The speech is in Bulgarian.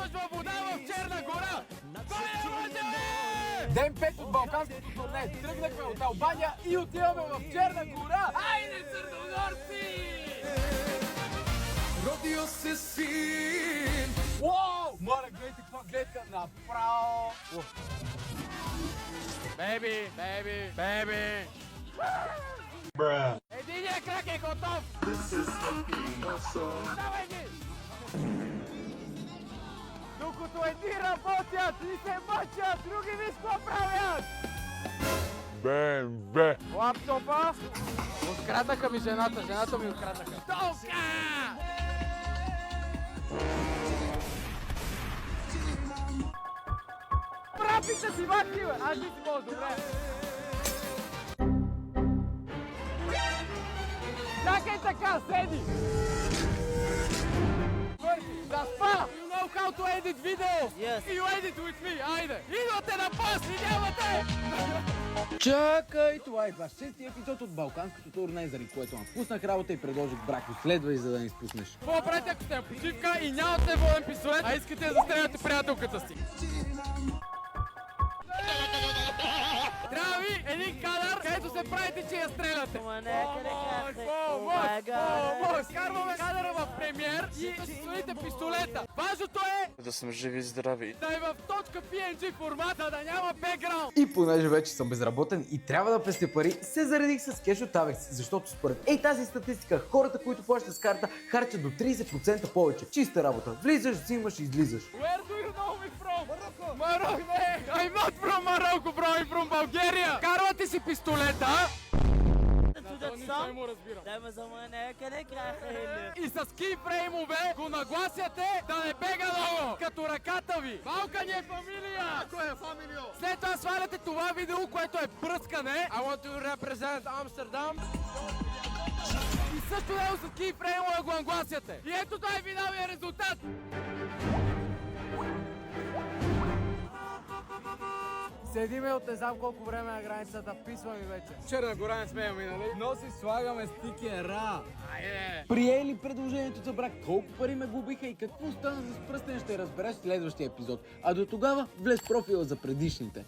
използва вода в Черна гора! Кой е лъже? Ден 5 от Балканското турне. Тръгнахме от Албания и отиваме в Черна гора. Айде, сърдогорци! Родил се син. Уау! Моля, гледайте какво гледка направо. Беби, беби, беби! Единият крак е готов! Давай ги! Докато едни работят и се мъчат, други виж какво правят! БМВ. Лаптопа! Откраднаха ми жената ми откраднаха. Толка! Прапите си ваки, бе! Аз ти си по-добре! Чакай така, седи! Да спа! You know how to edit video? Yes. You edit with me, айде! Идвате на пас, видявате! Чакай, това е 26-ти епизод от Балканското турне, заради което напуснах работа и предложих Брако. Следвай, за да не изпуснеш. Какво правите, ако сте на почивка и нямате воден пистолет, а искате да застреляте приятелката си? Трябва ви един кадър, където се правите, че я стреляте. Помощ! Карваме кадъра в премиер и да си сложите пистолета. Важното е Да съм живи и здрави. да е в точка PNG формат, да няма бекграунд. И понеже вече съм безработен и трябва да пестя пари, се заредих с кеш от Avex, защото според тази статистика, хората, които плащат с карта, харчат до 30% повече. Чиста работа. Влизаш, взимаш и излизаш. Where do you know me from? Morocco! Не! I'm not from Morocco, bro! I'm from Bulgaria! Карвате си пистолета! Му разбирам. И с кейфреймове го нагласяте да не бега много, като ръката ви. Малка ни е фамилия! Кой е фамилия? След това сваляте това видео, което е пръскане. I want to represent Amsterdam. И също него с кейфреймове го нагласяте. И ето това е финалният резултат. Седиме от не знам колко време на границата, писва ми вече. Черна гора не сме минали. Но си слагаме стикера. Айде! Приели предложението за брак, колко пари ме губиха и какво стана с пръстен ще разбереш в следващия епизод. А до тогава влез в профила за предишните.